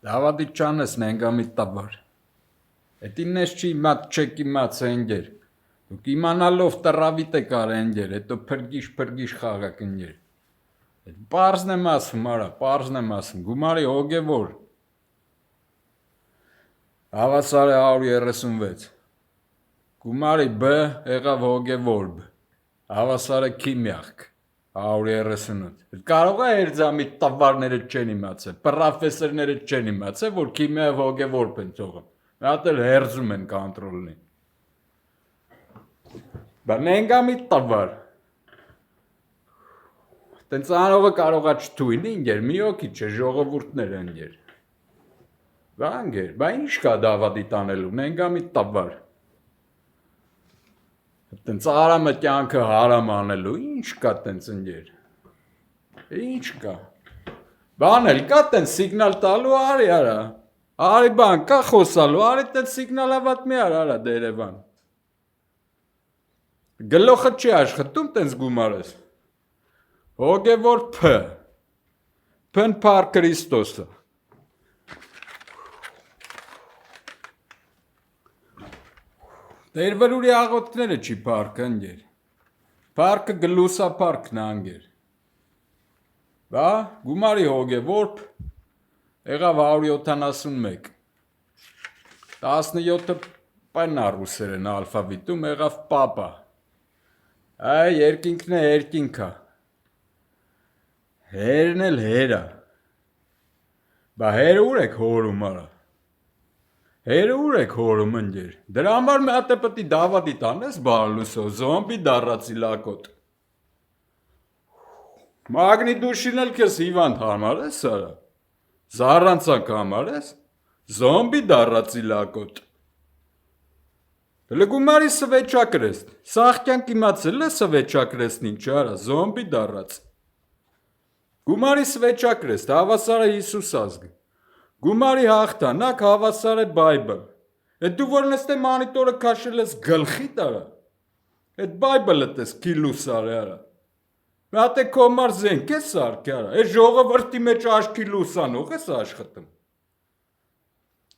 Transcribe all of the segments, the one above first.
Դավադի չանես նենգամի տավար։ Էդ իննես չի մատ չեք իմաց ենգեր։ Դուք իմանալով տրավիտ եք ար ենգեր, հետո փրգիշ խաղակ ենգեր։ Էդ պարզն եմ ասում, արա, պարզն եմ ասում, գումարի հոգևոր։ Հավասար է 136։ Գումարի B եղավ հոգևոր B։ Հավասար է քիմիախք 138։ Կարող է երձամի տավարները չեն իմացել, պրոֆեսորները չեն իմացել, որ քիմիայով հոգևոր են թողում։ Նա էլ հերձում են կոնտրոլին։ Բա նենգամի տավար։ Տենց անողը կարողա չթույն ինգեր, մի օքի չէ, ժողովուրդներ ենգեր։ Բա ընգեր, բա ինչ կա դավադի տանելու, նենգամի տավար։ Տենց արամը կյանքը հարամ անելու, ինչ կա տենց ընգեր։ Ինչ կա։ Բան էլ կա տենց սիգնալ տալու արի արա։ Արի բան կա խոսալու, արի տենց սիգնալ ավատ մի արա դերևան։ Գլոխը չի աշխատում տենց գումարես։ Հոգևոր P։ P-ն Փառ Քրիստոսը։ Տերվրուրի աղոտքները չի փառքը ընգեր։ Փառքը գլուսափառքն անգեր։ Բա գումարի հոգևոր P եղավ 171։ 17-ը պենա ռուսերեն ալֆաբետում եղավ պապա։ Այ երկինքն է երկինքա։ Հերն էլ հերա։ Բա հերը ուր եք հորում արա։ Հերը ուր եք հորում ընգեր։ Դրա համար մի հատ է պետք է դավադի տանես բալուսով, զոմբի դառացի լակոտ։ Մագնիտուշին էլ քեզ հիվանդ համարես արա։ Զառանցակ համարես։ Զոմբի դառացի լակոտ։ Լգումարի սվեչակրեստ, սաղկյանք իմացել է սվեչակրեստն ինչ արա, զոմբի դառած։ Գումարի սվեչակրեստ, հավասար է Հիսուս ազգ։ Գումարի հաղթանակ հավասար է Բայբլ։ Էդ դու որ նստե մանիտորը քաշել ես գլխի տարա։ Էդ Բայբլը տես քիլուս արի արա։ Մի հատ է կոմար զենք ես սարքի արա, էդ ժողովրդի մեջ աշքի լուսանող ես աշխատում։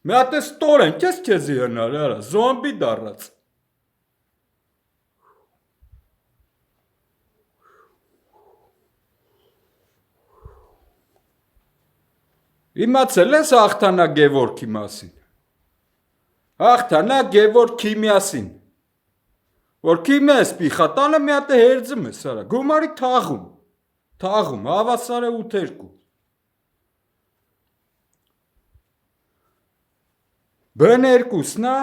Մի հատ է ստորեն կես քեզի հնար արա, զոմբի դառած։ Իմացել ես հաղթանակ Գևորգի մասին։ Հաղթանակ Գևորգ քիմիասին։ Որ քիմիա ես պիխատանը մի հատ է հերձում ես արա, գումարի թաղում, հավասար է 8-2։ B-ն 2-ն է,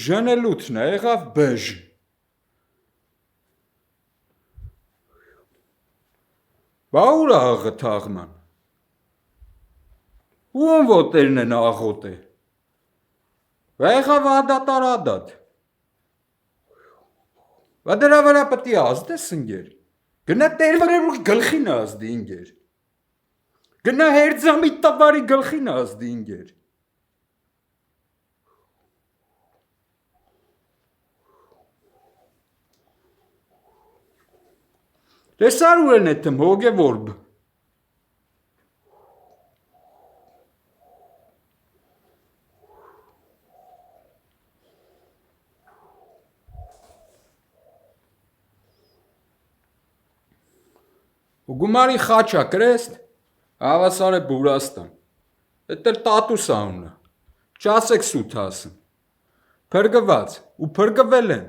Ž-ն էլ 8-ն է, եղավ BŽ։ Բա ուր է աղը թաղման։ Ում ոտերն են աղոտ է։ Բա եղավ ադատար ադատ։ Բա դրա վրա պետք է ազդես ընգեր։ Գնա տերվրերի գլխին ազդի ընգեր։ Գնա հերձամի տավարի գլխին ազդի ընգեր։ Տեսար ուր են էթմ հոգևոր B։ Ու գումարի խաչակրեստ հավասար է Բուրաստան։ Էդ էլ տատուս անունը։ Չասեք սուտ ասում։ Փրկված ու փրկվել են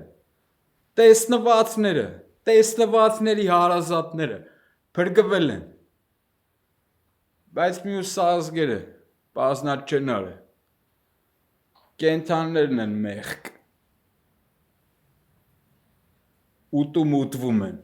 տեսնվածները, տեսնվածների հարազատները փրկվել են։ Բայց մյուս ազգերը բազմած չեն արել։ Կենթաններն են մեղք։ Ուտում են։